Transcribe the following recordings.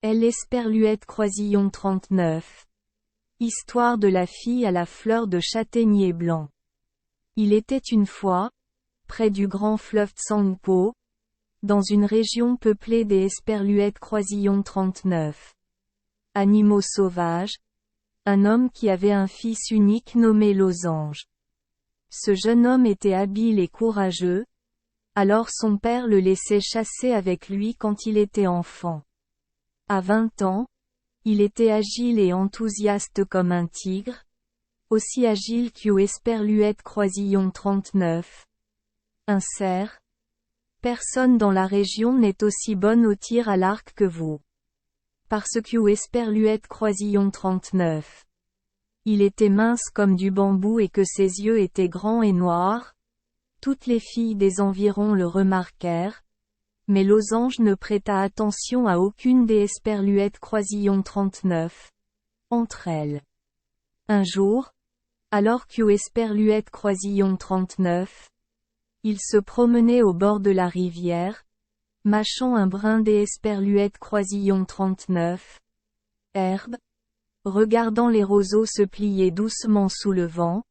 Elle Esperluette Croisillon 39. Histoire de la fille à la fleur de châtaignier blanc. Il était une fois, près du grand fleuve Tsangpo, dans une région peuplée des Esperluettes Croisillon 39. Animaux sauvages, un homme qui avait un fils unique nommé Losange. Ce jeune homme était habile et courageux, alors son père le laissait chasser avec lui quand il était enfant. À 20 ans, il était agile et enthousiaste comme un tigre, aussi agile qu'U Esperluette Croisillon 39. Un cerf. Personne dans la région n'est aussi bonne au tir à l'arc que vous. Parce qu'U Esperluette Croisillon 39. Il était mince comme du bambou et que ses yeux étaient grands et noirs. Toutes les filles des environs le remarquèrent, mais Losange ne prêta attention à aucune des Esperluettes Croisillon 39. Entre elles. Un jour, alors qu'U Esperluette Croisillon 39, il se promenait au bord de la rivière, mâchant un brin des Esperluettes Croisillon 39. Herbe. Regardant les roseaux se plier doucement sous le vent,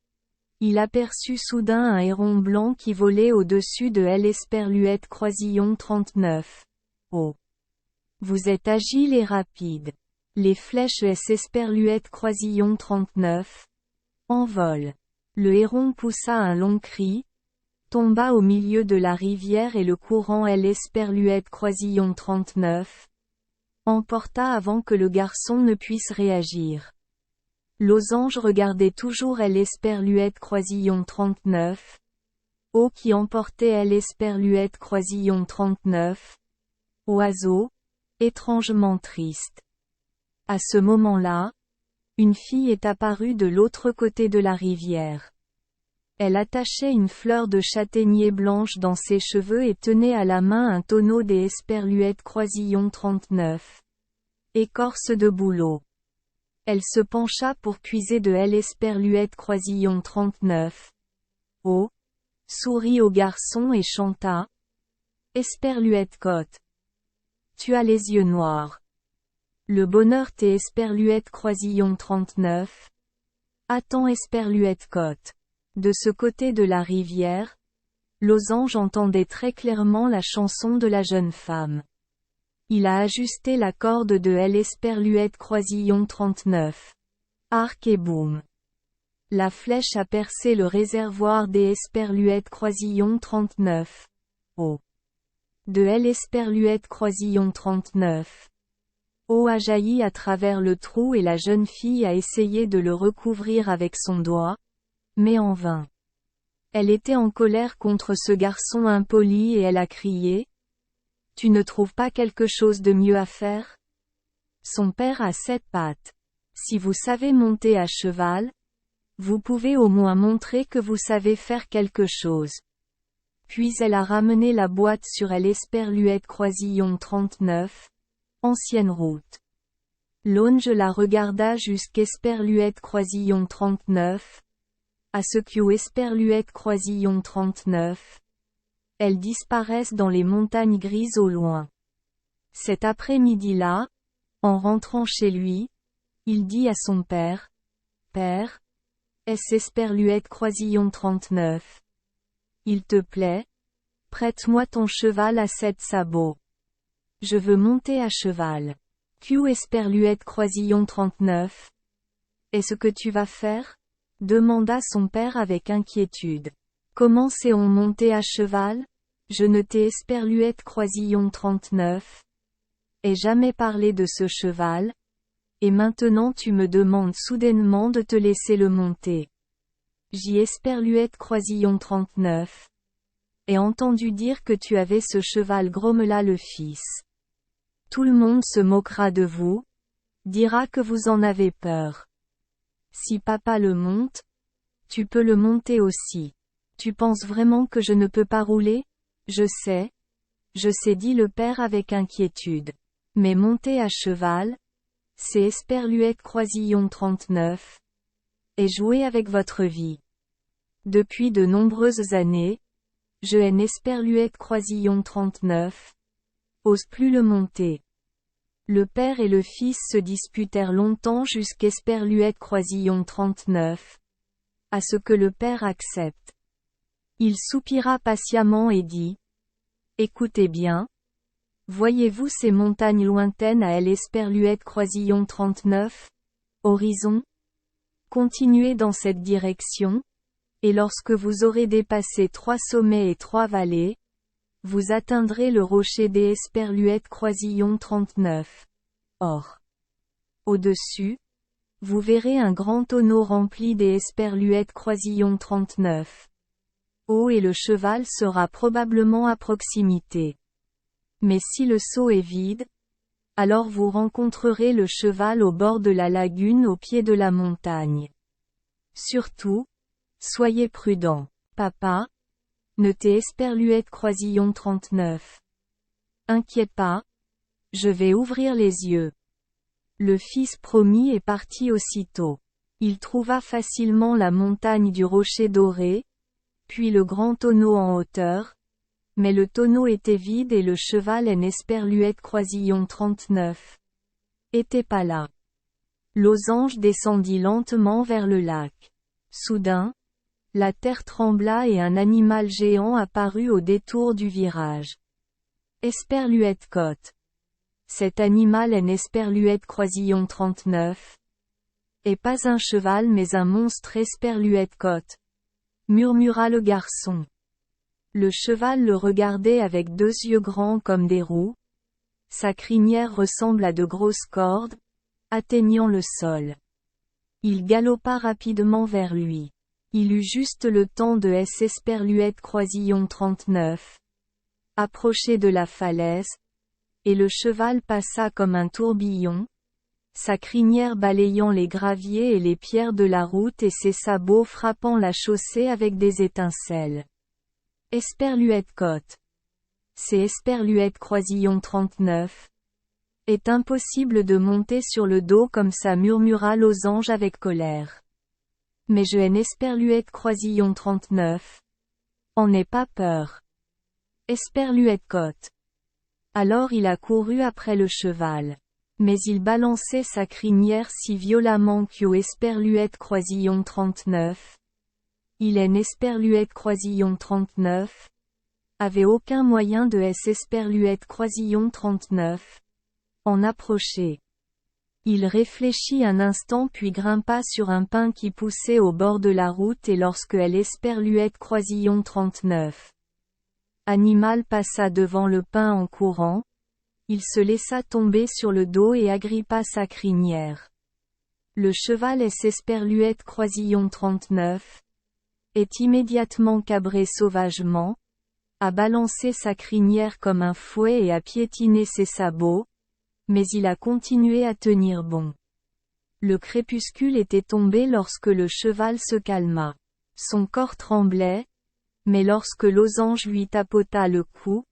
il aperçut soudain un héron blanc qui volait au-dessus de L Esperluette Croisillon 39. Oh! Vous êtes agile et rapide. Les flèches S Esperluette Croisillon 39. En vol. Le héron poussa un long cri, tomba au milieu de la rivière et le courant L Esperluette Croisillon 39 emporta avant que le garçon ne puisse réagir. Losange regardait toujours L Esperluette Croisillon 39. Eau qui emportait L Esperluette Croisillon 39. Oiseau, étrangement triste. À ce moment-là, une fille est apparue de l'autre côté de la rivière. Elle attachait une fleur de châtaignier blanche dans ses cheveux et tenait à la main un tonneau des Esperluettes Croisillon 39. Écorce de bouleau. Elle se pencha pour puiser de L Esperluette Croisillon 39. Oh! Sourit au garçon et chanta. Esperluette Côte. Tu as les yeux noirs. Le bonheur t'est Esperluette Croisillon 39. Attends Esperluette Côte. De ce côté de la rivière, Losange entendait très clairement la chanson de la jeune femme. Il a ajusté la corde de L Esperluette Croisillon 39. Arc et boum. La flèche a percé le réservoir des Esperluettes Croisillon 39. Oh. De L Esperluette Croisillon 39. Eau a jailli à travers le trou et la jeune fille a essayé de le recouvrir avec son doigt, mais en vain. Elle était en colère contre ce garçon impoli et elle a crié. Tu ne trouves pas quelque chose de mieux à faire? Son père a 7 pattes. Si vous savez monter à cheval, vous pouvez au moins montrer que vous savez faire quelque chose. Puis elle a ramené la boîte sur L Esperluette Croisillon 39. Ancienne route. Losange la regarda jusqu'Esperluette Croisillon 39. À ce qu'U Esperluette Croisillon 39. Elles disparaissent dans les montagnes grises au loin. Cet après-midi-là, en rentrant chez lui, il dit à son père, « Père, est-ce Esperluette Croisillon 39. Il te plaît? Prête-moi ton cheval à 7 sabots. Je veux monter à cheval. Qu'U Esperluette Croisillon 39. Est-ce que tu vas faire? Demanda son père avec inquiétude. Comment sait-on monter à cheval? Je ne t'ai Esperluette Croisillon 39. Ai jamais parlé de ce cheval? Et maintenant tu me demandes soudainement de te laisser le monter. J'y Esperluette Croisillon 39. Ai entendu dire que tu avais ce cheval, grommela le fils. Tout le monde se moquera de vous, dira que vous en avez peur. Si papa le monte, tu peux le monter aussi. Tu penses vraiment que je ne peux pas rouler? Je sais, dit le père avec inquiétude. Mais monter à cheval, c'est Esperluette Croisillon 39. Et jouer avec votre vie. Depuis de nombreuses années, je haine Esperluette Croisillon 39. Ose plus le monter. Le père et le fils se disputèrent longtemps jusqu'Esperluette Croisillon 39. À ce que le père accepte. Il soupira patiemment et dit. Écoutez bien. Voyez-vous ces montagnes lointaines à Esperluette Croisillon 39? Horizon? Continuez dans cette direction, et lorsque vous aurez dépassé 3 sommets et 3 vallées, vous atteindrez le rocher des Esperluettes Croisillon 39. Or, au-dessus, vous verrez un grand tonneau rempli des Esperluettes Croisillon 39. Oh, et le cheval sera probablement à proximité. Mais si le seau est vide, alors vous rencontrerez le cheval au bord de la lagune au pied de la montagne. Surtout, soyez prudent. Papa, ne t'es Esperluette Croisillon 39. Inquiète pas. Je vais ouvrir les yeux. Le fils promit et partit aussitôt. Il trouva facilement la montagne du rocher doré, puis le grand tonneau en hauteur, mais le tonneau était vide et le cheval en Esperluette Croisillon 39 était pas là. Losange descendit lentement vers le lac. Soudain, la terre trembla et un animal géant apparut au détour du virage. Esperluette Côte. Cet animal en Esperluette Croisillon 39 est pas un cheval mais un monstre Esperluette Côte, murmura le garçon. Le cheval le regardait avec 2 yeux grands comme des roues. Sa crinière ressemble à de grosses cordes, atteignant le sol. Il galopa rapidement vers lui. Il eut juste le temps de Esperluette Croisillon 39. Approcher de la falaise, et le cheval passa comme un tourbillon, sa crinière balayant les graviers et les pierres de la route et ses sabots frappant la chaussée avec des étincelles. Esperluette Côte. C'est Esperluette Croisillon 39. Est impossible de monter sur le dos comme ça, murmura Losange avec colère. Mais je haine Esperluette Croisillon 39. En n'aie pas peur. Esperluette Côte. Alors il a couru après le cheval. Mais il balançait sa crinière si violemment qu'au Esperluette Croisillon 39. Il en Esperluette Croisillon 39. Avait aucun moyen de Esperluette Croisillon 39. En approcher. Il réfléchit un instant puis grimpa sur un pin qui poussait au bord de la route et lorsque Esperluette Croisillon 39. Animal passa devant le pin en courant. Il se laissa tomber sur le dos et agrippa sa crinière. Le cheval Esperluette Croisillon 39. Est immédiatement cabré sauvagement, a balancé sa crinière comme un fouet et a piétiné ses sabots, mais il a continué à tenir bon. Le crépuscule était tombé lorsque le cheval se calma. Son corps tremblait, mais lorsque Losange lui tapota le cou,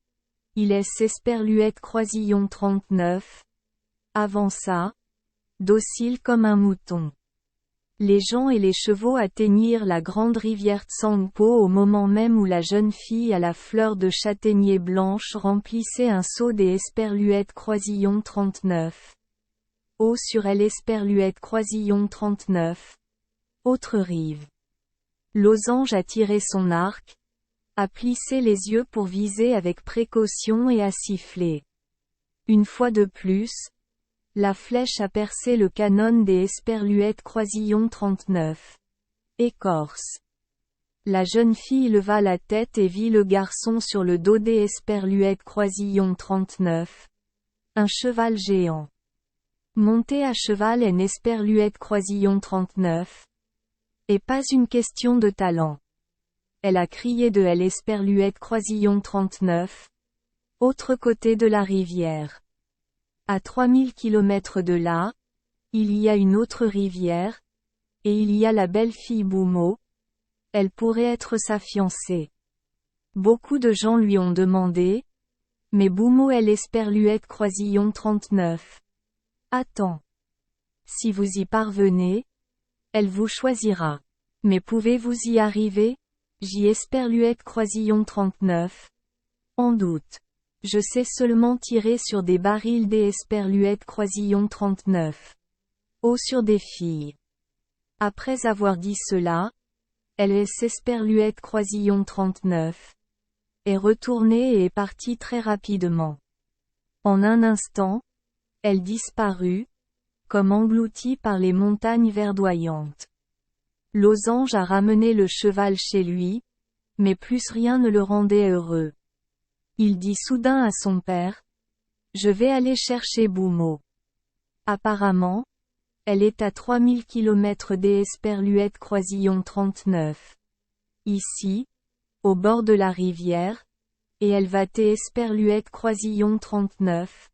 il Esperluette Croisillon 39. Avança, docile comme un mouton. Les gens et les chevaux atteignirent la grande rivière Tsangpo au moment même où la jeune fille à la fleur de châtaignier blanche remplissait un seau des Esperluettes Croisillon 39. Eau sur Esperluette Croisillon 39. Autre rive. Losange a tiré son arc, a plissé les yeux pour viser avec précaution et a sifflé. Une fois de plus, la flèche a percé le canon des Esperluettes Croisillon 39. Écorce. La jeune fille leva la tête et vit le garçon sur le dos des Esperluettes Croisillon 39. Un cheval géant. Monter à cheval en Esperluette Croisillon 39. Et pas une question de talent. Elle a crié de Esperluette Croisillon 39. Autre côté de la rivière. À 3000 kilomètres de là, il y a une autre rivière, et il y a la belle fille Boumo. Elle pourrait être sa fiancée. Beaucoup de gens lui ont demandé, mais Boumo Esperluette Croisillon 39. Attends. Si vous y parvenez, elle vous choisira. Mais pouvez-vous y arriver? Esperluette Croisillon 39. En doute. Je sais seulement tirer sur des barils d'Esperluette Croisillon 39. Oh sur des filles. Après avoir dit cela, Esperluette Croisillon 39 est retournée et est partie très rapidement. En un instant, elle disparut, comme engloutie par les montagnes verdoyantes. Losange a ramené le cheval chez lui, mais plus rien ne le rendait heureux. Il dit soudain à son père, « Je vais aller chercher Boumeau. » Apparemment, elle est à 3000 km d'Esperluette Croisillon 39. Ici, au bord de la rivière, et elle va Esperluette Croisillon 39.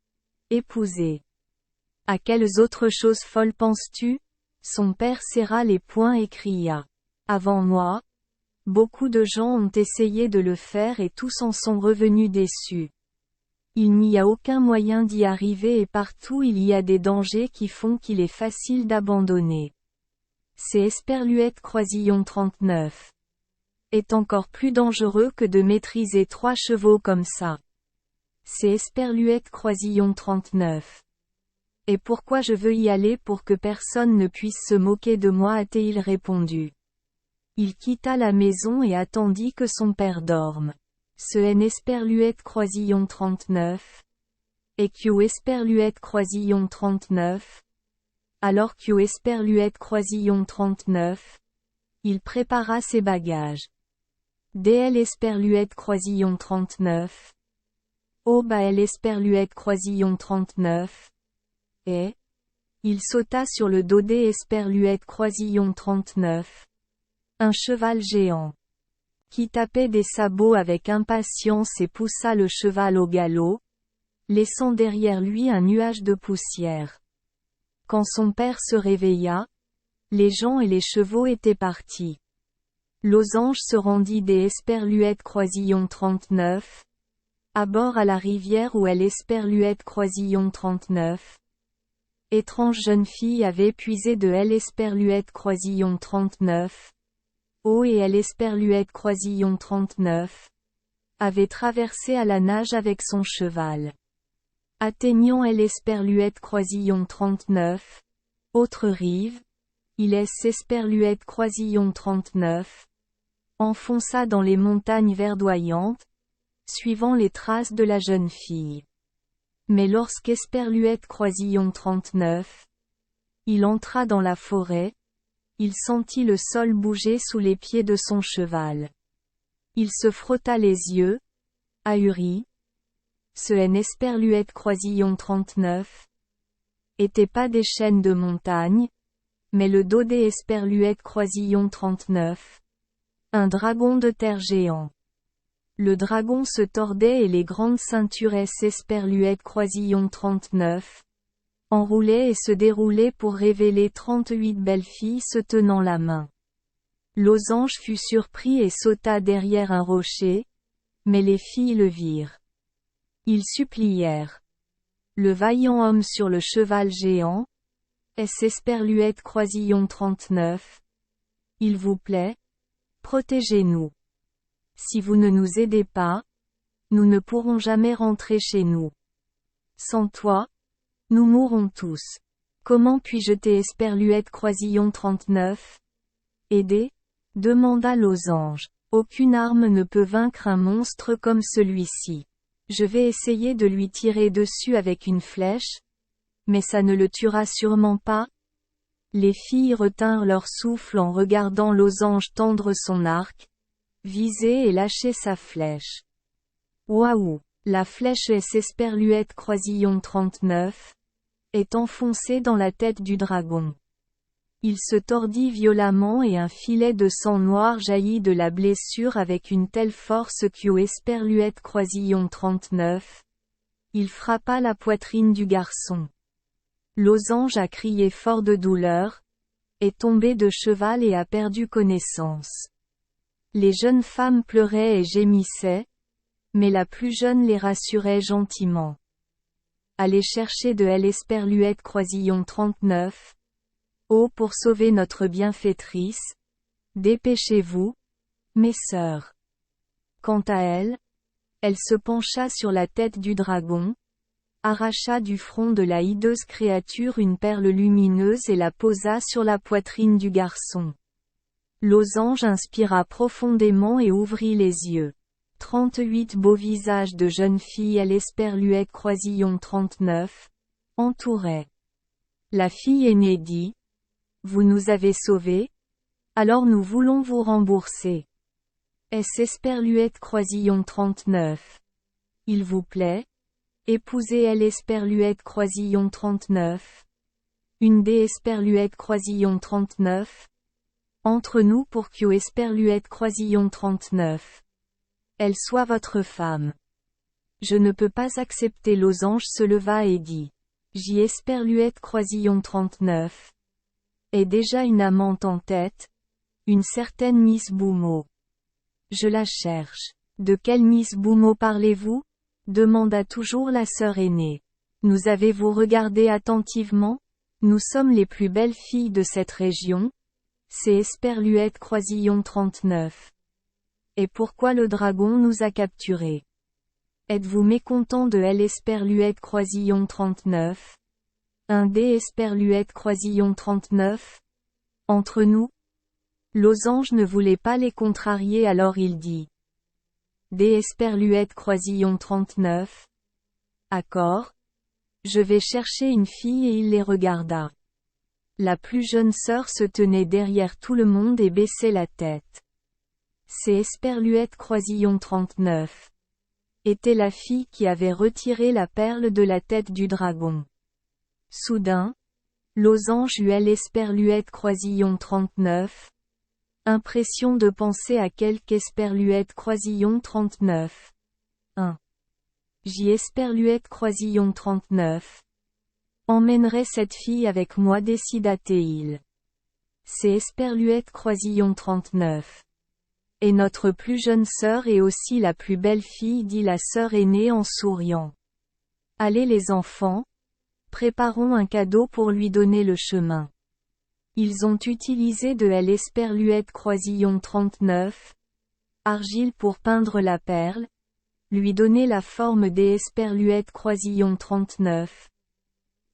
Épouser. À quelles autres choses folles penses-tu? Son père serra les poings et cria. Avant moi, beaucoup de gens ont essayé de le faire et tous en sont revenus déçus. Il n'y a aucun moyen d'y arriver et partout il y a des dangers qui font qu'il est facile d'abandonner. C'est Esperluette Croisillon 39. Est encore plus dangereux que de maîtriser 3 chevaux comme ça. C'est Esperluette Croisillon 39. Et pourquoi je veux y aller pour que personne ne puisse se moquer de moi, a-t-il répondu. Il quitta la maison et attendit que son père dorme. Ce Esperluette Croisillon 39. Et Esperluette Croisillon 39. Alors Esperluette Croisillon 39. Il prépara ses bagages. DL Esperluette Croisillon 39. Oh Esperluette Croisillon 39. Et il sauta sur le dos d'Esperluette Croisillon 39. Un cheval géant. Qui tapait des sabots avec impatience et poussa le cheval au galop, laissant derrière lui un nuage de poussière. Quand son père se réveilla, les gens et les chevaux étaient partis. Losange se rendit d'Esperluette Croisillon 39. À bord à la rivière où Esperluette Croisillon 39. Étrange jeune fille avait puisé de Esperluette Croisillon 39. Oh et Esperluette Croisillon 39. Avait traversé à la nage avec son cheval. Atteignant Esperluette Croisillon 39. Autre rive. Il Esperluette Croisillon 39. Enfonça dans les montagnes verdoyantes, suivant les traces de la jeune fille. Mais lorsqu'Esperluette Croisillon 39, il entra dans la forêt, il sentit le sol bouger sous les pieds de son cheval. Il se frotta les yeux, ahuri. Ce Esperluette Croisillon 39 était pas des chaînes de montagne, mais le dos d'Esperluette Croisillon 39. Un dragon de terre géant. Le dragon se tordait et les grandes ceintures Esperluette Croisillon 39 enroulaient et se déroulaient pour révéler 38 belles filles se tenant la main. Losange fut surpris et sauta derrière un rocher, mais les filles le virent. Ils supplièrent. Le vaillant homme sur le cheval géant, Esperluette Croisillon 39. Il vous plaît? Protégez-nous. Si vous ne nous aidez pas, nous ne pourrons jamais rentrer chez nous. Sans toi, nous mourrons tous. Comment puis-je Esperluette Croisillon 39? Aider? Demanda Losange. Aucune arme ne peut vaincre un monstre comme celui-ci. Je vais essayer de lui tirer dessus avec une flèche, mais ça ne le tuera sûrement pas. Les filles retinrent leur souffle en regardant Losange tendre son arc, viser et lâcher sa flèche. Waouh! La flèche Esperluette Croisillon 39 est enfoncée dans la tête du dragon. Il se tordit violemment et un filet de sang noir jaillit de la blessure avec une telle force qu'Esperluette Croisillon 39. Il frappa la poitrine du garçon. Losange a crié fort de douleur, est tombé de cheval et a perdu connaissance. Les jeunes femmes pleuraient et gémissaient, mais la plus jeune les rassurait gentiment. Allez chercher de Esperluette Croisillon 39. Oh pour sauver notre bienfaitrice, dépêchez-vous, mes sœurs. Quant à elle, Elle se pencha sur la tête du dragon, arracha du front de la hideuse créature une perle lumineuse et la posa sur la poitrine du garçon. Losange inspira profondément et ouvrit les yeux. 38 beaux visages de jeunes filles à l'Esperluette Croisillon 39, entouraient. La fille aînée dit: Vous nous avez sauvés, alors nous voulons vous rembourser. Est-ce Esperluette Croisillon 39? Il vous plaît? Épousez elle Esperluette Croisillon 39. Une des Esperluette Croisillon 39. Entre nous pour que Esperluette Croisillon 39. Elle soit votre femme. Je ne peux pas accepter. Losange se leva et dit: J'y Esperluette Croisillon 39. Est déjà une amante en tête, une certaine Miss Boumeau. Je la cherche. De quelle Miss Boumeau parlez-vous? Demanda toujours la sœur aînée. Nous avez-vous regardé attentivement? Nous sommes les plus belles filles de cette région. C'est Esperluette Croisillon 39. Et pourquoi le dragon nous a capturés? Êtes-vous mécontent de elle Esperluette Croisillon 39? Un des Esperluette Croisillon 39? Entre nous? Losange ne voulait pas les contrarier, alors il dit: Des Esperluette Croisillon 39. Accord. Je vais chercher une fille. Et il les regarda. La plus jeune sœur se tenait derrière tout le monde et baissait la tête. C'est Esperluette Croisillon 39. Était la fille qui avait retiré la perle de la tête du dragon. Soudain, Losange eut elle Esperluette Croisillon 39. Impression de penser à quelque Esperluette Croisillon 39. 1. J'y Esperluette Croisillon 39. Emmènerai cette fille avec moi, décida-t-il. C'est Esperluette Croisillon 39. Et notre plus jeune sœur est aussi la plus belle fille, dit la sœur aînée en souriant. Allez les enfants, préparons un cadeau pour lui donner le chemin. Ils ont utilisé de l'Esperluette Croisillon 39, argile pour peindre la perle, lui donner la forme des Esperluette Croisillon 39.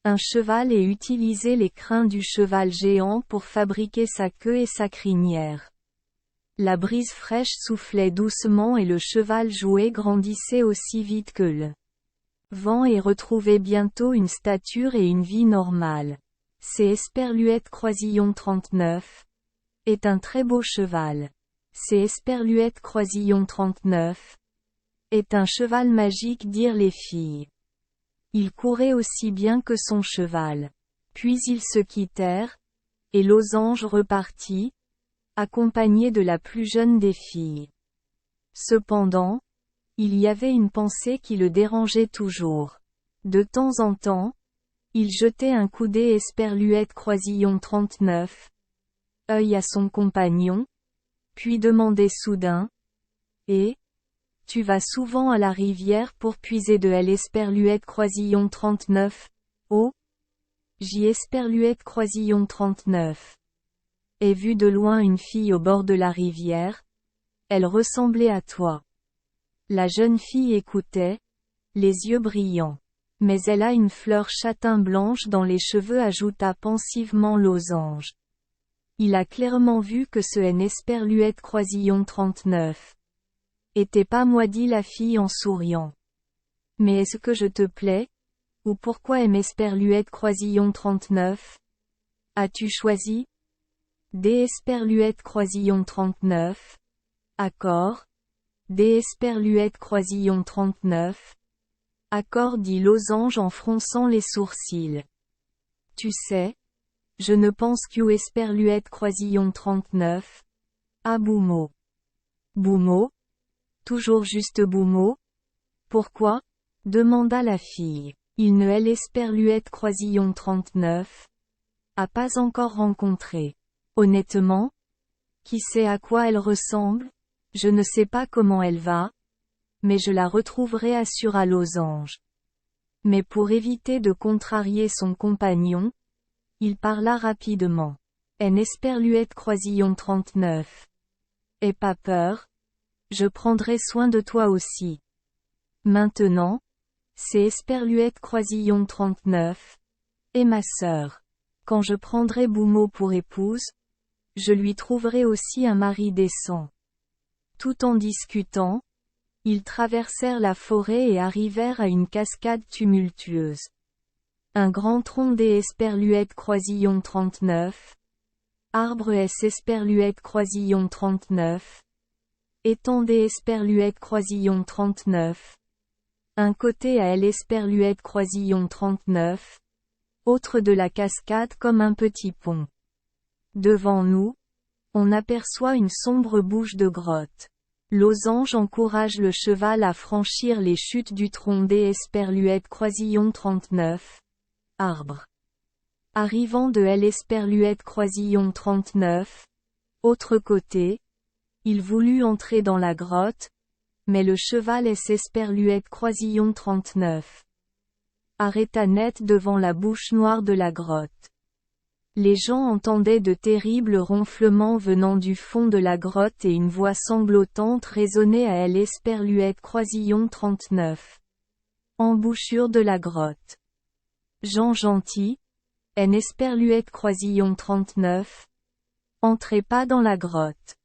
Un cheval et utiliser les crins du cheval géant pour fabriquer sa queue et sa crinière. La brise fraîche soufflait doucement et le cheval jouet grandissait aussi vite que le vent et retrouvait bientôt une stature et une vie normale. C'est Esperluette Croisillon 39. Est un très beau cheval. C'est Esperluette Croisillon 39. Est un cheval magique, dirent les filles. Il courait aussi bien que son cheval. Puis ils se quittèrent, et Losange repartit, accompagné de la plus jeune des filles. Cependant, il y avait une pensée qui le dérangeait toujours. De temps en temps, il jetait un coup d'œil Esperluette Croisillon 39, œil à son compagnon, puis demandait soudain: Et? Tu vas souvent à la rivière pour puiser de l'Esperluette Croisillon 39, oh? J'y Esperluette Croisillon 39. Ai vu de loin une fille au bord de la rivière. Elle ressemblait à toi. La jeune fille écoutait, les yeux brillants. Mais elle a une fleur châtain blanche dans les cheveux, ajouta pensivement Losange. Il a clairement vu que ce Esperluette Croisillon 39. Était pas moi, dit la fille en souriant. Mais est-ce que je te plais? Ou pourquoi Esperluette Croisillon 39? As-tu choisi? Des Esperluette Croisillon 39. Accord. Des Esperluette Croisillon 39. Accord, dit Losange en fronçant les sourcils. Tu sais, je ne pense qu'au Esperluette Croisillon 39. À Boumeau. Boumeau? Toujours juste Boumeau? Pourquoi? Demanda la fille. Il ne l'Esperluette Croisillon 39. A pas encore rencontré. Honnêtement? Qui sait à quoi elle ressemble? Je ne sais pas comment elle va. Mais je la retrouverai, assura Losange. Mais pour éviter de contrarier son compagnon, il parla rapidement. Esperluette Croisillon 39. Aie pas peur. Je prendrai soin de toi aussi. Maintenant, c'est Esperluette Croisillon 39, et ma sœur. Quand je prendrai Boumeau pour épouse, je lui trouverai aussi un mari décent. Tout en discutant, ils traversèrent la forêt et arrivèrent à une cascade tumultueuse. Un grand tronc des Esperluette Croisillon 39. Arbre S Esperluette Croisillon 39. Étang des Esperluette Croisillon 39. Un côté à L Esperluette Croisillon 39. Autre de la cascade comme un petit pont. Devant nous, on aperçoit une sombre bouche de grotte. Losange encourage le cheval à franchir les chutes du tronc des Esperluette Croisillon 39. Arbre. Arrivant de L Esperluette Croisillon 39. Autre côté, il voulut entrer dans la grotte, mais le cheval S Esperluette Croisillon 39. Arrêta net devant la bouche noire de la grotte. Les gens entendaient de terribles ronflements venant du fond de la grotte et une voix sanglotante résonnait à L Esperluette Croisillon 39. Embouchure de la grotte. Jean Gentil, N Esperluette Croisillon 39. Entrez pas dans la grotte.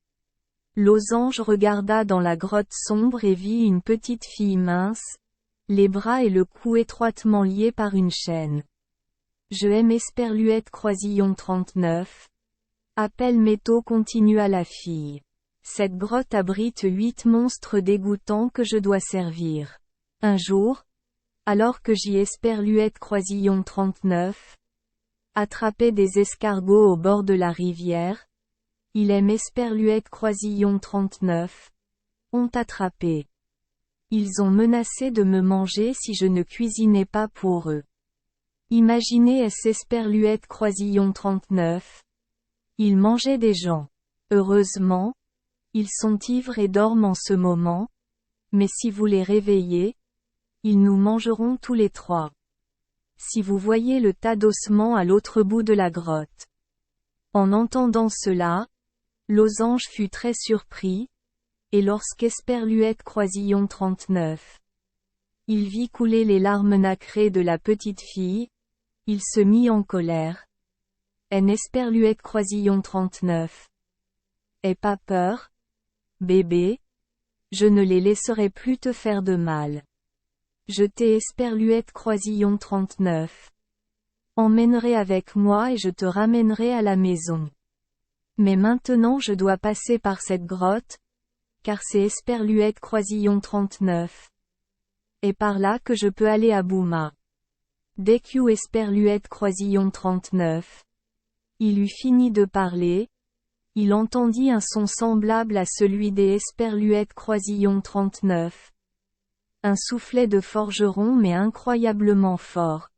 Losange regarda dans la grotte sombre et vit une petite fille mince, les bras et le cou étroitement liés par une chaîne. Je aime Esperluette Croisillon 39. Appel métaux continua la fille. Cette grotte abrite 8 monstres dégoûtants que je dois servir. Un jour, alors que j'y Esperluette Croisillon 39 attrapait des escargots au bord de la rivière, il aime Esperluette Croisillon 39 ont attrapé. Ils ont menacé de me manger si je ne cuisinais pas pour eux. Imaginez S Esperluette Croisillon 39. Ils mangeaient des gens. Heureusement, ils sont ivres et dorment en ce moment, mais si vous les réveillez, ils nous mangeront tous les 3. Si vous voyez le tas d'ossements à l'autre bout de la grotte. En entendant cela, Losange fut très surpris, et lorsqu'Esperluette Croisillon 39. Il vit couler les larmes nacrées de la petite fille, il se mit en colère. N Esperluette Croisillon 39. Aie pas peur, bébé, je ne les laisserai plus te faire de mal. Je t'ai Esperluette Croisillon 39. Emmènerai avec moi et je te ramènerai à la maison. Mais maintenant je dois passer par cette grotte, car c'est Esperluette Croisillon 39. Et par là que je peux aller à Bouma. Dès qu'eut Esperluette Croisillon 39. Il eut fini de parler, il entendit un son semblable à celui des Esperluette Croisillon 39. Un soufflet de forgeron mais incroyablement fort.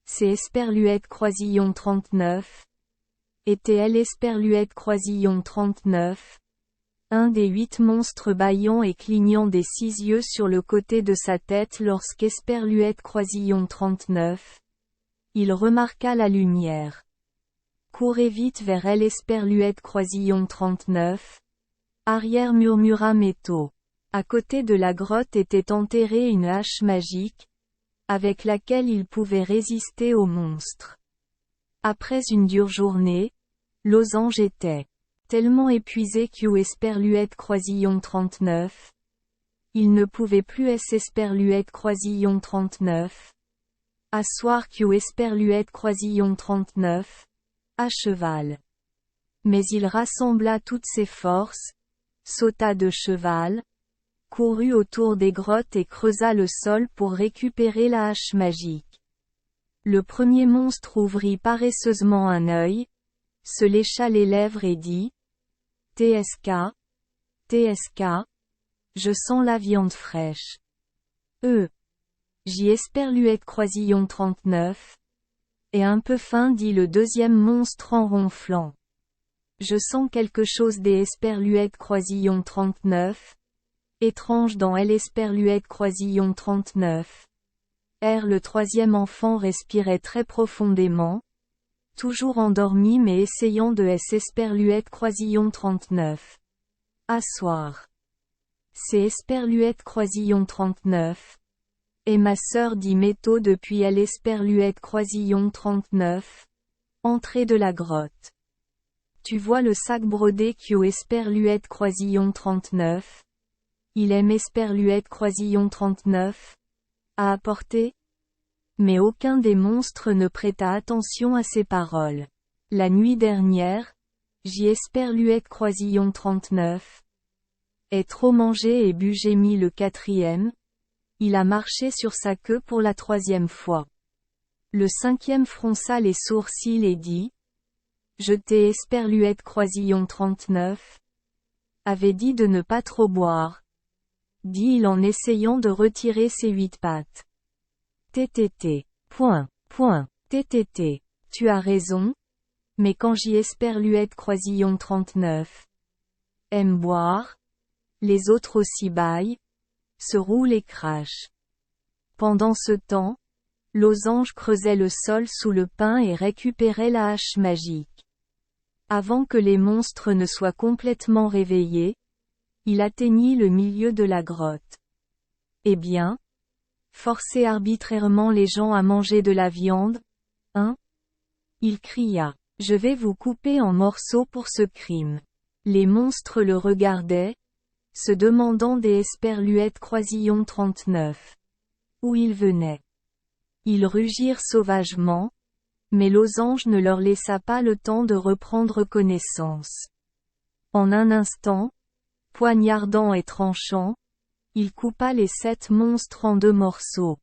C'est Esperluette Croisillon 39. Était-elle Esperluette Croisillon 39? Un des 8 monstres bâillant et clignant des 6 yeux sur le côté de sa tête lorsqu'Esperluette Croisillon 39. Il remarqua la lumière. Courez vite vers elle Esperluette Croisillon 39. Arrière murmura Métaux. À côté de la grotte était enterrée une hache magique, avec laquelle il pouvait résister aux monstres. Après une dure journée, Losange était tellement épuisé qu'eut Esperluette Croisillon 39. Il ne pouvait plus Esperluette Croisillon 39. Asseoir qu'eut Esperluette Croisillon 39. À cheval. Mais il rassembla toutes ses forces, sauta de cheval, courut autour des grottes et creusa le sol pour récupérer la hache magique. Le premier monstre ouvrit paresseusement un œil, se lécha les lèvres et dit « TSK, TSK, je sens la viande fraîche. J'y Esperluette Croisillon 39. Et un peu fin dit le deuxième monstre en ronflant. Je sens quelque chose des Esperluette Croisillon 39. Étrange dans L Esperluette Croisillon 39. Le troisième enfant respirait très profondément, toujours endormi mais essayant de Esperluette Croisillon 39. Asseoir. C'est Esperluette Croisillon 39. Et ma sœur dit métaux depuis elle Esperluette Croisillon 39. Entrée de la grotte. Tu vois le sac brodé Kyo Esperluette Croisillon 39. Il aime Esperluette Croisillon 39. À apporter. Mais aucun des monstres ne prêta attention à ces paroles. La nuit dernière, j'y Esperluette Croisillon 39. Est trop mangé et bu gémit le quatrième. Il a marché sur sa queue pour la troisième fois. Le cinquième fronça les sourcils et dit. Je t'ai Esperluette Croisillon 39. Avait dit de ne pas trop boire. Dit-il en essayant de retirer ses 8 pattes. TTT. TTT. Tu as raison. Mais quand j'y Esperluette Croisillon 39. Aime boire. Les autres aussi bâillent. Se roulent et crachent. Pendant ce temps, Losange creusait le sol sous le pin et récupérait la hache magique. Avant que les monstres ne soient complètement réveillés, il atteignit le milieu de la grotte. Eh bien? Forcer arbitrairement les gens à manger de la viande, hein? Il cria. Je vais vous couper en morceaux pour ce crime. Les monstres le regardaient, se demandant des Esperluettes Croisillon 39. Où ils venaient. Ils rugirent sauvagement, mais Losange ne leur laissa pas le temps de reprendre connaissance. En un instant, poignardant et tranchant, il coupa les 7 monstres en 2 morceaux.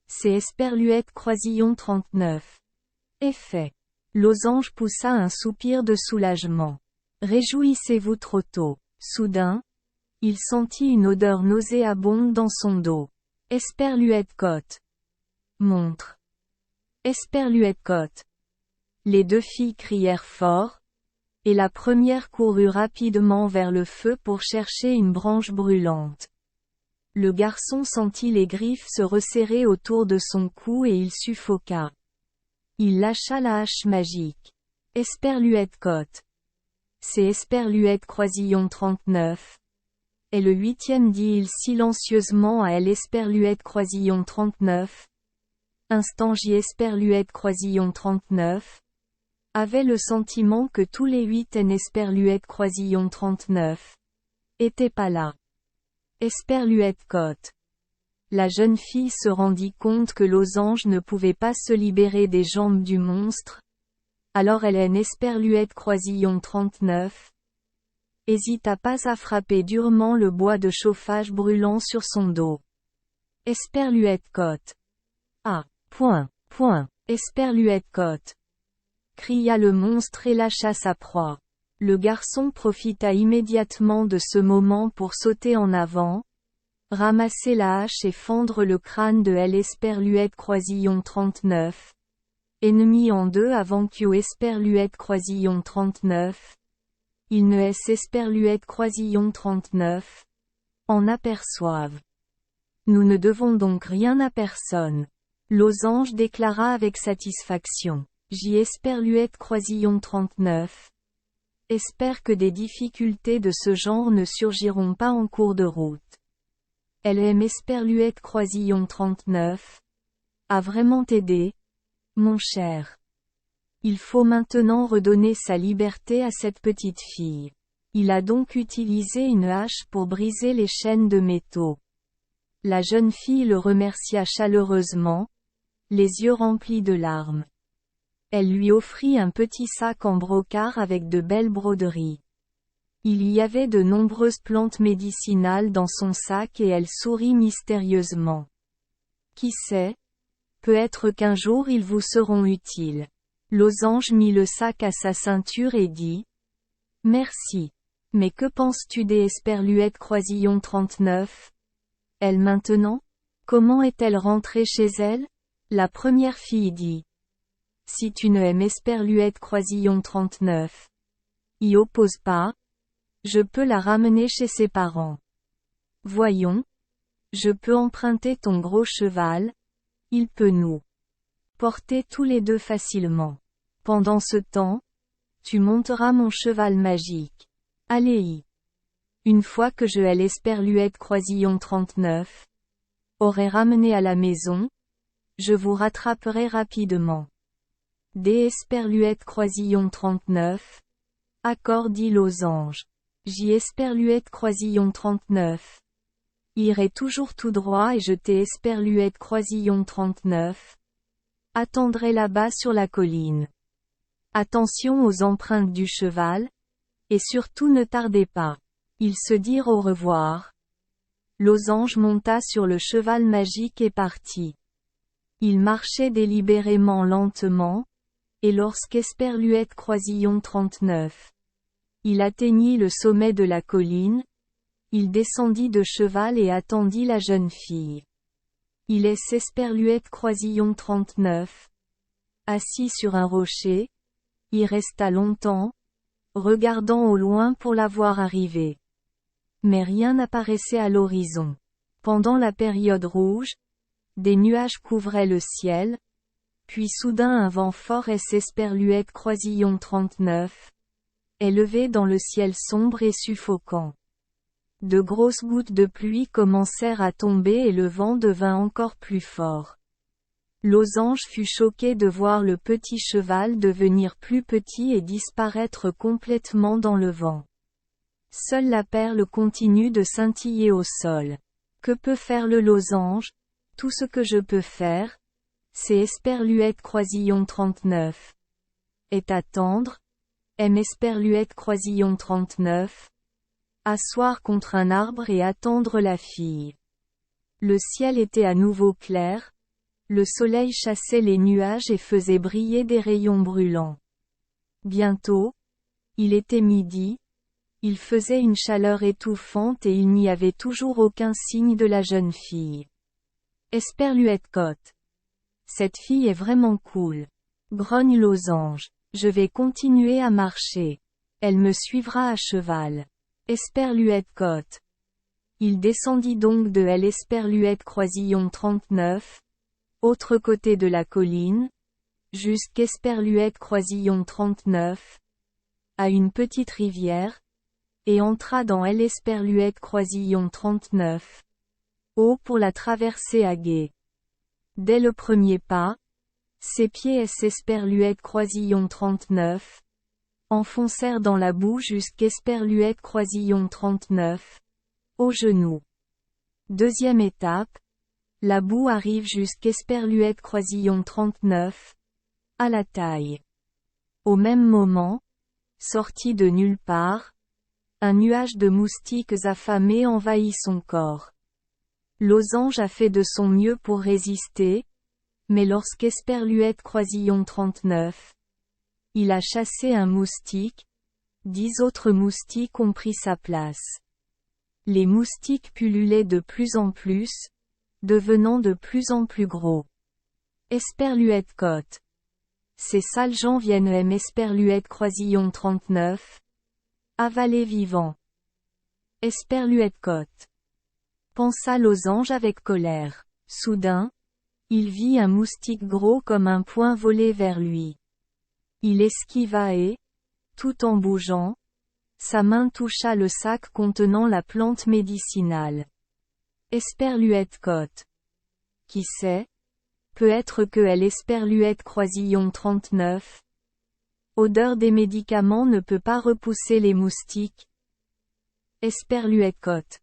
C'est Esperluette Croisillon 39. Effet. Losange poussa un soupir de soulagement. Réjouissez-vous trop tôt. Soudain, il sentit une odeur nauséabonde dans son dos. Esperluette côte. Montre. Esperluette côte. Les 2 filles crièrent fort, et la première courut rapidement vers le feu pour chercher une branche brûlante. Le garçon sentit les griffes se resserrer autour de son cou et il suffoqua. Il lâcha la hache magique. Esperluette côte. C'est Esperluette Croisillon 39. Et le 8e dit-il silencieusement à elle Esperluette Croisillon 39. Instant j'y Esperluette Croisillon 39. Avait le sentiment que tous les 8 en Esperluette Croisillon 39. Étaient pas là. Esperluette côte. La jeune fille se rendit compte que Losange ne pouvait pas se libérer des jambes du monstre. Alors elle en Esperluette Croisillon 39. Hésita pas à frapper durement le bois de chauffage brûlant sur son dos. Esperluette côte. Ah. Esperluette côte. Cria le monstre et lâcha sa proie. Le garçon profita immédiatement de ce moment pour sauter en avant, ramasser la hache et fendre le crâne de L. Esperluette Croisillon 39. Ennemi en 2 avant Q. Esperluette Croisillon 39. Il ne est Esperluette Croisillon 39. En aperçoivent. Nous ne devons donc rien à personne. Losange déclara avec satisfaction. J'y Esperluette Croisillon 39. Espère que des difficultés de ce genre ne surgiront pas en cours de route. Elle aime Esperluette Croisillon 39. A vraiment aidé, mon cher. Il faut maintenant redonner sa liberté à cette petite fille. Il a donc utilisé une hache pour briser les chaînes de métaux. La jeune fille le remercia chaleureusement, les yeux remplis de larmes. Elle lui offrit un petit sac en brocart avec de belles broderies. Il y avait de nombreuses plantes médicinales dans son sac et elle sourit mystérieusement. Qui sait? Peut-être qu'un jour ils vous seront utiles. Losange mit le sac à sa ceinture et dit. Merci. Mais que penses-tu des Esperluettes Croisillon 39? Elle maintenant? Comment est-elle rentrée chez elle? La première fille dit. Si tu ne aimes Esperluette Croisillon 39. Y oppose pas. Je peux la ramener chez ses parents. Voyons. Je peux emprunter ton gros cheval. Il peut nous porter tous les 2 facilement. Pendant ce temps, tu monteras mon cheval magique. Allez-y. une fois que je l'esperluette croisillon 39 aurai ramené à la maison, je vous rattraperai rapidement. D esperluette croisillon 39 accord dit losange. J esperluette croisillon 39 irai toujours tout droit et je esperluette croisillon 39 attendrai là-bas sur la colline. Attention aux empreintes du cheval, et surtout ne tardez pas. Ils se dirent au revoir. Losange monta sur le cheval magique et partit. Il marchait délibérément lentement, et lorsqu'esperluette croisillon 39 il atteignit le sommet de la colline, il descendit de cheval et attendit la jeune fille. Il esperluette croisillon 39 assis sur un rocher, y resta longtemps, regardant au loin pour la voir arriver. Mais rien n'apparaissait à l'horizon. Pendant la période rouge, des nuages couvraient le ciel, puis soudain un vent fort esperluette croisillon 39 est levé dans le ciel sombre et suffocant. De grosses gouttes de pluie commencèrent à tomber et le vent devint encore plus fort. Losange fut choqué de voir le petit cheval devenir plus petit et disparaître complètement dans le vent. Seule la perle continue de scintiller au sol. Que peut faire le losange? Tout ce que je peux faire, c'est esperluette croisillon 39. Est attendre, esperluette croisillon 39. Asseoir contre un arbre et attendre la fille. Le ciel était à nouveau clair, le soleil chassait les nuages et faisait briller des rayons brûlants. Bientôt, il était midi, il faisait une chaleur étouffante et il n'y avait toujours aucun signe de la jeune fille. Esperluette cote. Cette fille est vraiment cool. Grogne losange. Je vais continuer à marcher. Elle me suivra à cheval. Esperluette cote. Il descendit donc de l'esperluette croisillon 39, autre côté de la colline, jusqu'esperluette croisillon 39, à une petite rivière, et entra dans l'esperluette croisillon 39, haut pour la traverser à gué. Dès le premier pas, ses pieds esperluette croisillon 39, enfoncèrent dans la boue jusqu'esperluette croisillon 39, aux genoux. Deuxième étape, la boue arrive jusqu'esperluette croisillon 39, à la taille. Au même moment, sorti de nulle part, un nuage de moustiques affamés envahit son corps. Losange a fait de son mieux pour résister, mais lorsqu'esperluette croisillon 39, il a chassé un moustique, 10 autres moustiques ont pris sa place. Les moustiques pullulaient de plus en plus, devenant de plus en plus gros. Esperluette cote. Ces sales gens viennent esperluette croisillon 39. Avaler vivant. Esperluette cote. Pensa Losange avec colère. Soudain, il vit un moustique gros comme un poing voler vers lui. Il esquiva et, tout en bougeant, sa main toucha le sac contenant la plante médicinale. Esperluette cote. Qui sait? Peut-être que esperluette croisillon 39. Odeur des médicaments ne peut pas repousser les moustiques. Esperluette cote.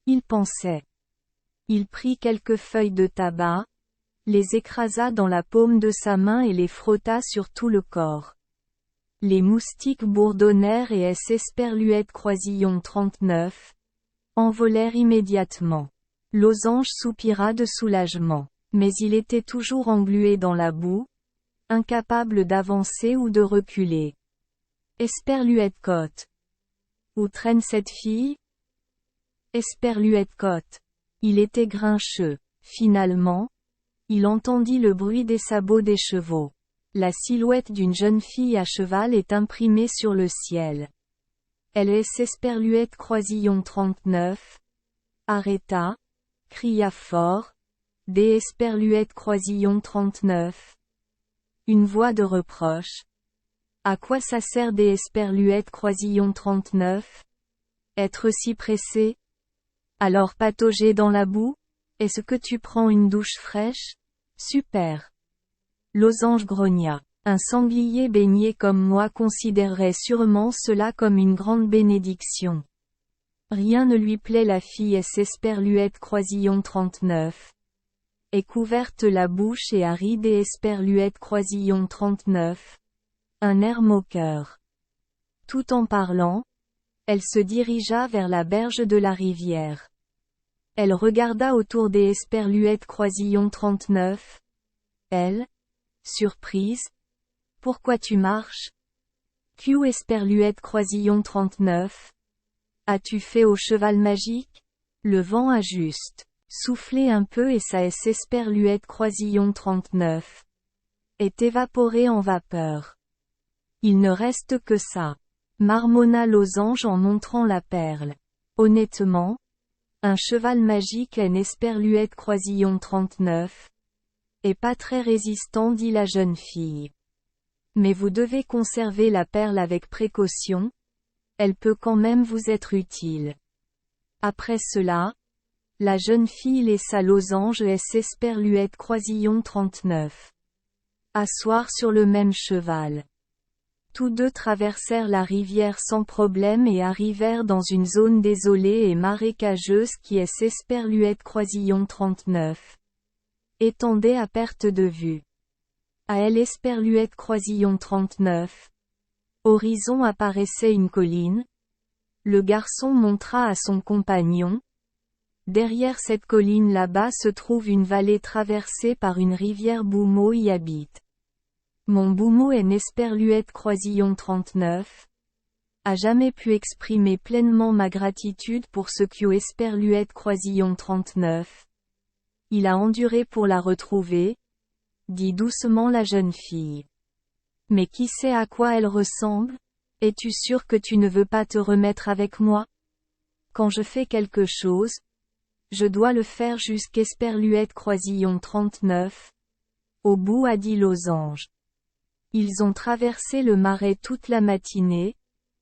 Il pensait. Il prit quelques feuilles de tabac, les écrasa dans la paume de sa main et les frotta sur tout le corps. Les moustiques bourdonnèrent et esperluette croisillon 39 envolèrent immédiatement. Losange soupira de soulagement. Mais il était toujours englué dans la boue, incapable d'avancer ou de reculer. Esperluette cote. Où traîne cette fille? Esperluette cote. Il était grincheux. Finalement, il entendit le bruit des sabots des chevaux. La silhouette d'une jeune fille à cheval est imprimée sur le ciel. Elle esperluette croisillon 39. Arrêta, cria fort. Esperluette croisillon 39. Une voix de reproche. À quoi ça sert esperluette croisillon 39? Être si pressé? Alors patauger dans la boue? Est-ce que tu prends une douche fraîche? Super. Losange grogna. Un sanglier baigné comme moi considérerait sûrement cela comme une grande bénédiction. Rien ne lui plaît. La fille Esperluette Croisillon 39. Est couverte la bouche et aride et Esperluette Croisillon 39. Un air moqueur. Tout en parlant, elle se dirigea vers la berge de la rivière. Elle regarda autour des Esperluette Croisillon 39. Elle, surprise. Pourquoi tu marches? Q Esperluette Croisillon 39. As-tu fait au cheval magique? Le vent a juste soufflé un peu et sa Esperluette Croisillon 39 est évaporée en vapeur. Il ne reste que ça, marmonna Losange en montrant la perle. Honnêtement, un cheval magique en Esperluette Croisillon 39 est pas très résistant, dit la jeune fille. Mais vous devez conserver la perle avec précaution, elle peut quand même vous être utile. Après cela, la jeune fille laissa Losange et Esperluette Croisillon 39 asseoir sur le même cheval. Tous deux traversèrent la rivière sans problème et arrivèrent dans une zone désolée et marécageuse qui est Esperluette Croisillon 39 étendait à perte de vue. À elle Esperluette Croisillon 39. Horizon apparaissait une colline. Le garçon montra à son compagnon. Derrière cette colline là-bas se trouve une vallée traversée par une rivière. Boumeau y habite. Mon Boumeau en Esperluette Croisillon 39 a jamais pu exprimer pleinement ma gratitude pour ce que Esperluette Croisillon 39. Il a enduré pour la retrouver, dit doucement la jeune fille. Mais qui sait à quoi elle ressemble? Es-tu sûr que tu ne veux pas te remettre avec moi? Quand je fais quelque chose, je dois le faire jusqu'Esperluette Croisillon 39. Au bout, a dit Losange. Ils ont traversé le marais toute la matinée,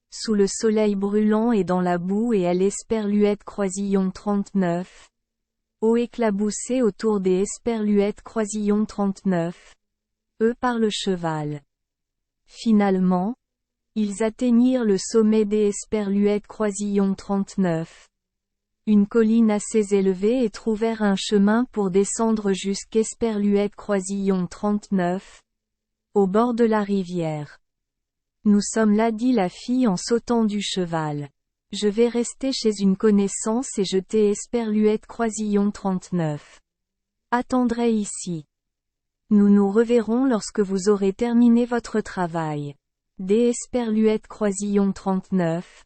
sous le soleil brûlant et dans la boue, et à l'Esperluette Croisillon 39. Eau éclaboussée autour des Esperluette Croisillon 39. Eux par le cheval. Finalement, ils atteignirent le sommet des Esperluette Croisillon 39. Une colline assez élevée, et trouvèrent un chemin pour descendre jusqu'Esperluette Croisillon 39. Au bord de la rivière. Nous sommes là, dit la fille en sautant du cheval. Je vais rester chez une connaissance et jeter Esperluette Croisillon 39. Attendrai ici. Nous nous reverrons lorsque vous aurez terminé votre travail. Des Esperluette Croisillon 39.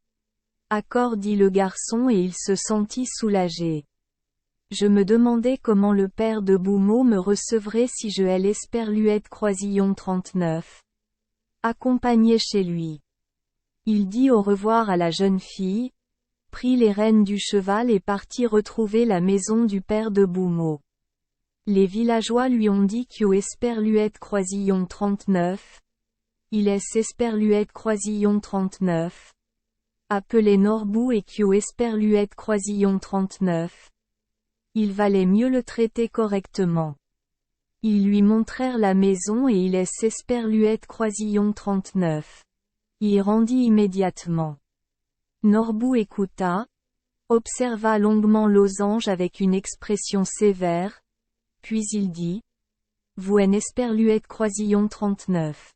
Accord, dit le garçon, et il se sentit soulagé. Je me demandais comment le père de Boumeau me recevrait si je allais Esperluette Croisillon 39. Accompagné chez lui. Il dit au revoir à la jeune fille, prit les rênes du cheval et partit retrouver la maison du père de Boumeau. Les villageois lui ont dit que Esperluette Croisillon 39. Il est Esperluette Croisillon 39. Appelé Norbou et que Esperluette Croisillon 39. Il valait mieux le traiter correctement. Ils lui montrèrent la maison et il est Esperluette Croisillon 39. Il rendit immédiatement. Norbou écouta, observa longuement Losange avec une expression sévère, puis il dit, vous en Esperluette Croisillon 39.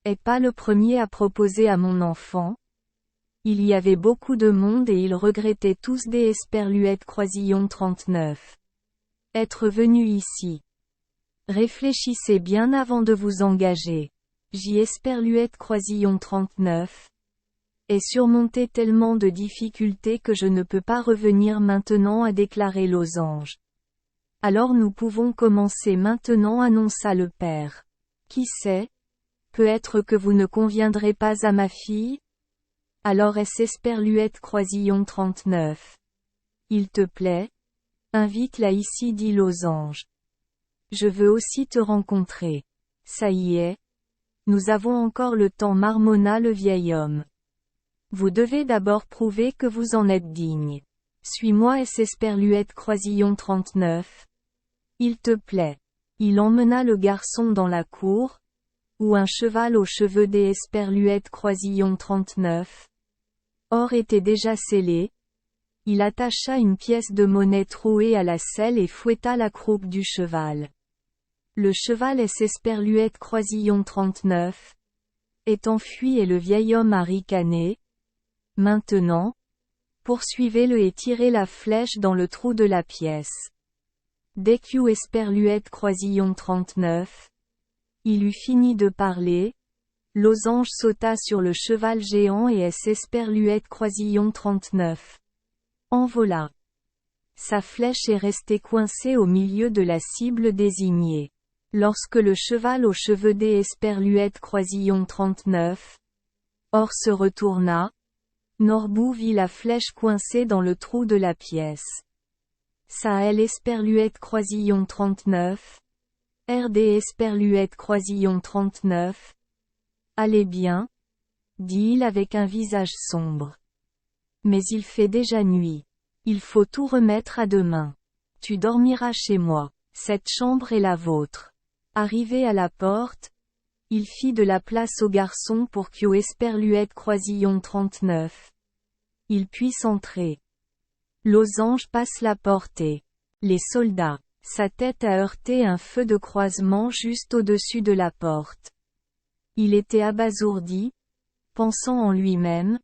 Est pas le premier à proposer à mon enfant? Il y avait beaucoup de monde et ils regrettaient tous des Esperluette Croisillon 39. Être venu ici. Réfléchissez bien avant de vous engager. J'y Esperluette Croisillon 39. Est surmonté tellement de difficultés que je ne peux pas revenir maintenant, a déclaré Losange. Alors nous pouvons commencer maintenant, annonça le père. Qui sait? Peut-être que vous ne conviendrez pas à ma fille? Alors est-ce Esperluette Croisillon 39. Il te plaît? Invite-la ici, dit Losange. Je veux aussi te rencontrer. Ça y est. Nous avons encore le temps, marmonna le vieil homme. Vous devez d'abord prouver que vous en êtes digne. Suis-moi S. Esperluette Croisillon 39. Il te plaît. Il emmena le garçon dans la cour, où un cheval aux cheveux des Esperluette Croisillon 39. Or était déjà scellé. Il attacha une pièce de monnaie trouée à la selle et fouetta la croupe du cheval. Le cheval S. Esperluette Croisillon 39 est enfui et le vieil homme a ricané. Maintenant, poursuivez-le et tirez la flèche dans le trou de la pièce. Dès qu'eut Esperluette Croisillon 39, il eut fini de parler, Losange sauta sur le cheval géant et S. Esperluette Croisillon 39 envola. Sa flèche est restée coincée au milieu de la cible désignée. Lorsque le cheval aux cheveux des Esperluette Croisillon 39 or se retourna, Norbou vit la flèche coincée dans le trou de la pièce. Saël Esperluette Croisillon 39. RD Esperluette Croisillon 39. Allez bien, dit-il avec un visage sombre. Mais il fait déjà nuit. Il faut tout remettre à demain. Tu dormiras chez moi. Cette chambre est la vôtre. Arrivé à la porte, il fit de la place au garçon pour qu'au Esperluette Croisillon 39 il puisse entrer. Losange passe la porte et les soldats. Sa tête a heurté un feu de croisement juste au-dessus de la porte. Il était abasourdi, pensant en lui-même.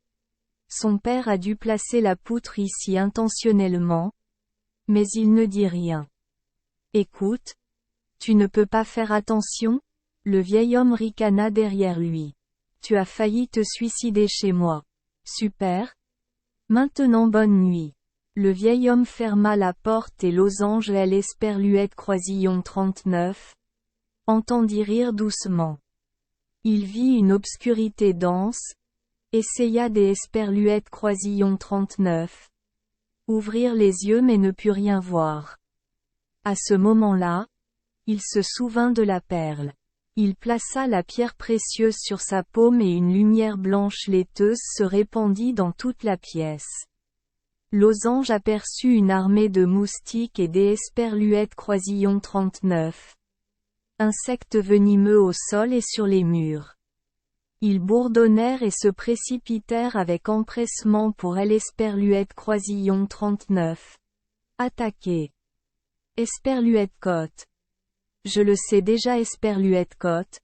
Son père a dû placer la poutre ici intentionnellement. Mais il ne dit rien. Écoute. Tu ne peux pas faire attention? Le vieil homme ricana derrière lui. Tu as failli te suicider chez moi. Super. Maintenant bonne nuit. Le vieil homme ferma la porte et Losange L. Esperluette Croisillon 39 entendit rire doucement. Il vit une obscurité dense, essaya des Esperluette Croisillon 39 ouvrir les yeux mais ne put rien voir. À ce moment-là, il se souvint de la perle. Il plaça la pierre précieuse sur sa paume et une lumière blanche laiteuse se répandit dans toute la pièce. Losange aperçut une armée de moustiques et des Esperluette Croisillon 39. Insectes venimeux au sol et sur les murs. Ils bourdonnèrent et se précipitèrent avec empressement pour L. Esperluette Croisillon 39. Attaquer. Esperluette Côte. Je le sais déjà Esperluette Côte.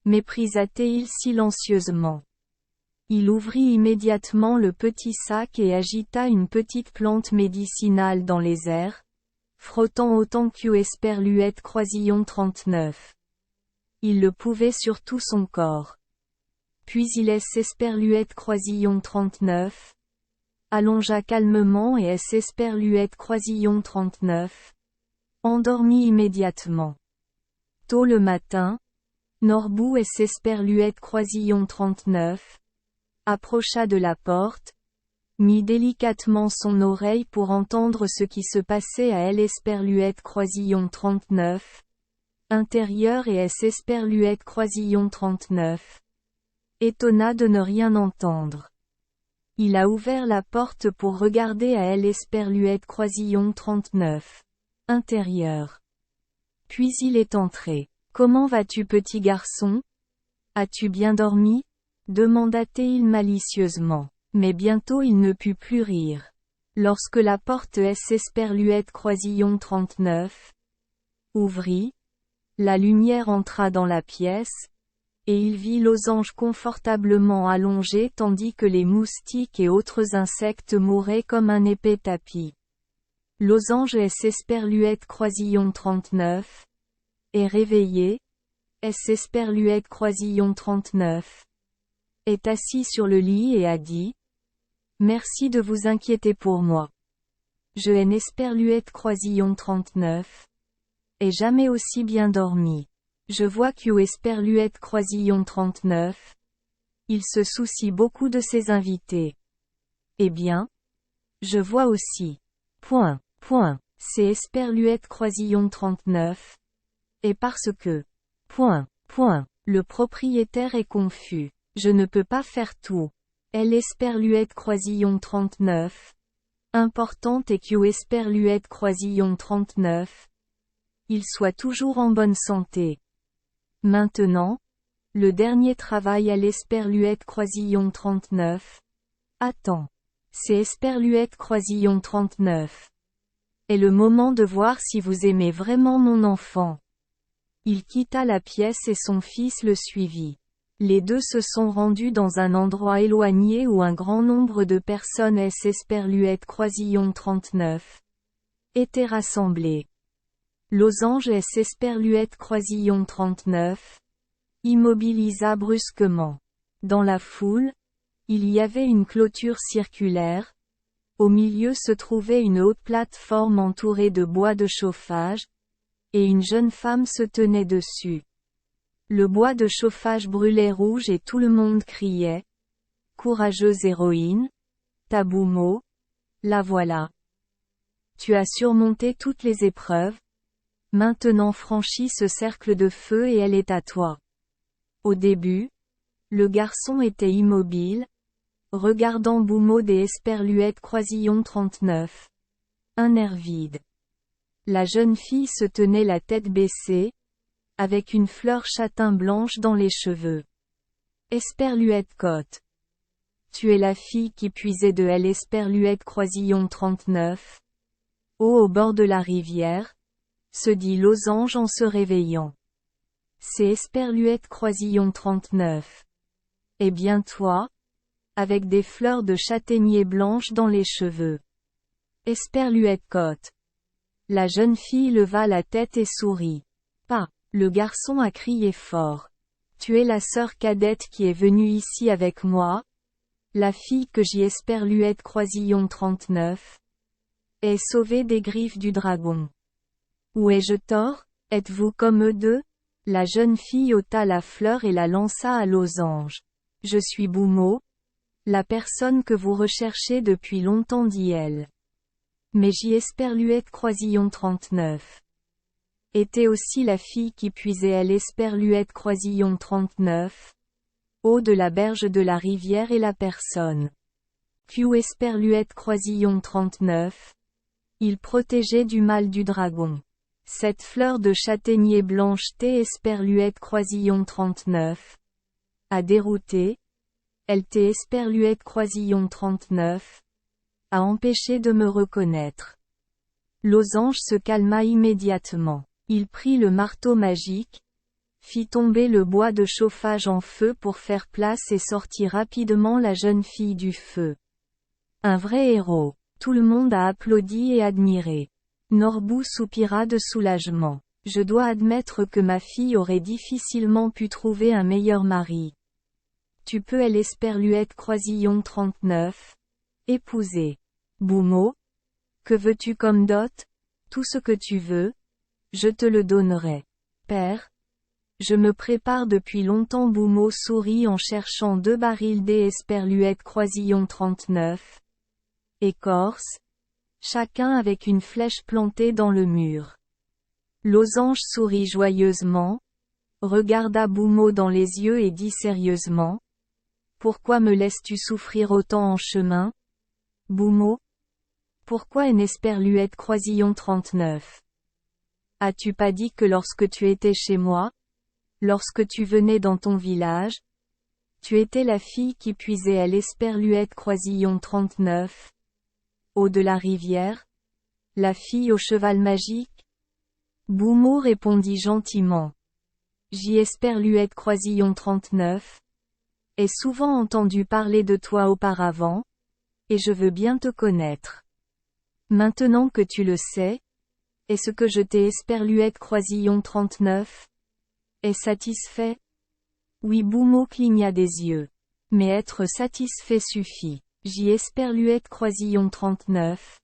Méprisa-t-il silencieusement. Il ouvrit immédiatement le petit sac et agita une petite plante médicinale dans les airs, frottant autant qu'eut Esperluette Croisillon 39. Il le pouvait sur tout son corps. Puis il laisse Esperluette Croisillon 39. Allongea calmement et S. Esperluette Croisillon 39. Endormit immédiatement. Tôt le matin, Norbou S. Esperluette Croisillon 39. Approcha de la porte, mit délicatement son oreille pour entendre ce qui se passait à L. Esperluette Croisillon 39. Intérieur et S. Esperluette Croisillon 39. Étonna de ne rien entendre. Il a ouvert la porte pour regarder à L. Esperluette Croisillon 39. Intérieur. Puis il est entré. Comment vas-tu petit garçon? As-tu bien dormi? Demanda-t-il malicieusement. Mais bientôt il ne put plus rire. Lorsque la porte S. Esperluette Croisillon 39 ouvrit, la lumière entra dans la pièce, et il vit Losange confortablement allongé tandis que les moustiques et autres insectes mouraient comme un épais tapis. Losange S. Esperluette Croisillon 39 est réveillé. S. Esperluette Croisillon 39 est assis sur le lit et a dit « Merci de vous inquiéter pour moi. Je N. Esperluette Croisillon 39 ai jamais aussi bien dormi. Je vois qu'U. Esperluette Croisillon 39. Il se soucie beaucoup de ses invités. Eh bien, je vois aussi. C'est Esperluette Croisillon 39. Et parce que. Le propriétaire est confus. Je ne peux pas faire tout. L. Esperluette croisillon 39. Importante et Q. Esperluette croisillon 39. Il soit toujours en bonne santé. Maintenant, le dernier travail à l'Esperluette croisillon 39. Attends. C'est Esperluette croisillon 39. Est le moment de voir si vous aimez vraiment mon enfant. Il quitta la pièce et son fils le suivit. Les deux se sont rendus dans un endroit éloigné où un grand nombre de personnes Esperluette croisillon 39 étaient rassemblées. Losange Esperluette croisillon 39 immobilisa brusquement. Dans la foule, il y avait une clôture circulaire. Au milieu se trouvait une haute plateforme entourée de bois de chauffage, et une jeune femme se tenait dessus. Le bois de chauffage brûlait rouge et tout le monde criait « Courageuse héroïne, ta Boumo, la voilà. Tu as surmonté toutes les épreuves. Maintenant franchis ce cercle de feu et elle est à toi. » Au début, le garçon était immobile, regardant Boumo des Esperluette croisillon 39. Un air vide. La jeune fille se tenait la tête baissée, avec une fleur châtain blanche dans les cheveux. Esperluette côte. Tu es la fille qui puisait de L. Esperluette croisillon 39. Au bord de la rivière, se dit Losange en se réveillant. C'est Esperluette croisillon 39. Eh bien toi, avec des fleurs de châtaignier blanches dans les cheveux. Esperluette côte. La jeune fille leva la tête et sourit. Pas. Le garçon a crié fort. Tu es la sœur cadette qui est venue ici avec moi? La fille que j'y Esperluette croisillon 39 est sauvée des griffes du dragon. Où ai-je tort? Êtes-vous comme eux deux? La jeune fille ôta la fleur et la lança à Losange. Je suis Boumo, la personne que vous recherchez depuis longtemps, dit elle. Mais j'y Esperluette croisillon 39 était aussi la fille qui puisait L. Esperluette croisillon 39 au de la berge de la rivière et la personne. Q. Esperluette croisillon 39. Il protégeait du mal du dragon. Cette fleur de châtaignier blanche T. Esperluette croisillon 39 a dérouté, L. T. Esperluette croisillon 39 a empêché de me reconnaître. Losange se calma immédiatement. Il prit le marteau magique, fit tomber le bois de chauffage en feu pour faire place et sortit rapidement la jeune fille du feu. Un vrai héros. Tout le monde a applaudi et admiré. Norbou soupira de soulagement. Je dois admettre que ma fille aurait difficilement pu trouver un meilleur mari. Tu peux L. Esperluette croisillon 39 épouser Boumo. Que veux-tu comme dot? Tout ce que tu veux. Je te le donnerai. Père. Je me prépare depuis longtemps. Boumo sourit en cherchant 2 barils d'Esperluette croisillon 39. Écorce. Chacun avec une flèche plantée dans le mur. Losange sourit joyeusement, regarda Boumo dans les yeux et dit sérieusement. Pourquoi me laisses-tu souffrir autant en chemin? Boumo. Pourquoi une Esperluette croisillon 39? As-tu pas dit que lorsque tu étais chez moi, lorsque tu venais dans ton village, tu étais la fille qui puisait à l'Esperluette croisillon 39, au de la rivière, la fille au cheval magique? Boumo répondit gentiment. J'y Esperluette croisillon 39. Ai souvent entendu parler de toi auparavant, et je veux bien te connaître. Maintenant que tu le sais, est-ce que je t'ai Esperluette croisillon 39? Est satisfait? Oui, Boumo cligna des yeux. Mais être satisfait suffit. J'y Esperluette croisillon 39.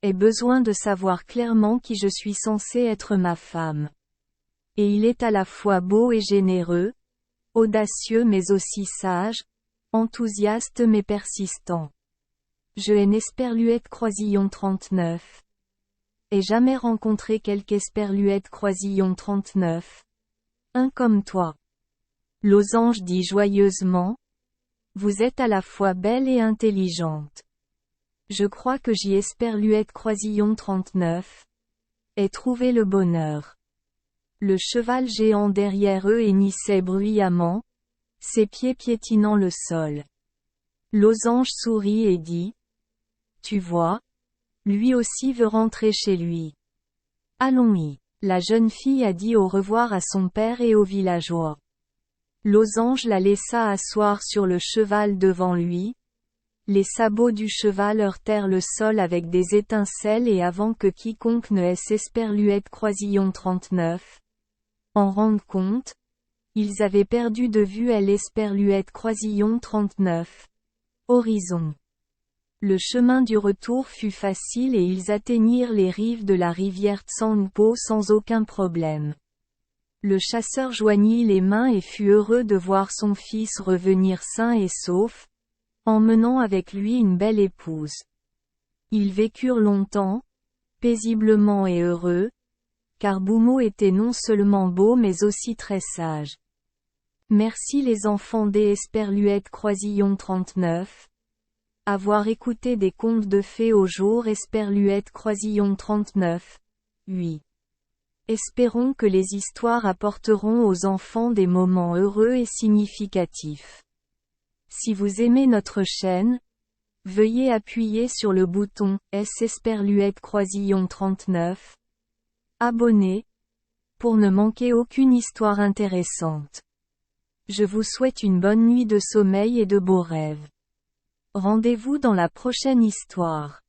Ai besoin de savoir clairement qui je suis censé être ma femme. Et il est à la fois beau et généreux, audacieux mais aussi sage, enthousiaste mais persistant. Je haine Esperluette croisillon 39. Ai jamais rencontré quelque Esperluette croisillon 39. Un comme toi. Losange dit joyeusement. Vous êtes à la fois belle et intelligente. Je crois que j'y Esperluette Croisillon 39. Ait trouvé le bonheur. Le cheval géant derrière eux hennissait bruyamment, ses pieds piétinant le sol. Losange sourit et dit. Tu vois, lui aussi veut rentrer chez lui. Allons-y. La jeune fille a dit au revoir à son père et aux villageois. Losange la laissa asseoir sur le cheval devant lui. Les sabots du cheval heurtèrent le sol avec des étincelles et avant que quiconque ne Esperluette Croisillon 39 en rende compte, ils avaient perdu de vue Esperluette Croisillon 39. Horizon. Le chemin du retour fut facile et ils atteignirent les rives de la rivière Tsangpo sans aucun problème. Le chasseur joignit les mains et fut heureux de voir son fils revenir sain et sauf, emmenant avec lui une belle épouse. Ils vécurent longtemps, paisiblement et heureux, car Boumo était non seulement beau mais aussi très sage. Merci les enfants d'Esperluette Croisillon 39. Avoir écouté des contes de fées au jour Esperluette Croisillon 39. 8. Espérons que les histoires apporteront aux enfants des moments heureux et significatifs. Si vous aimez notre chaîne, veuillez appuyer sur le bouton Esperluette Croisillon 39. Abonner, pour ne manquer aucune histoire intéressante. Je vous souhaite une bonne nuit de sommeil et de beaux rêves. Rendez-vous dans la prochaine histoire.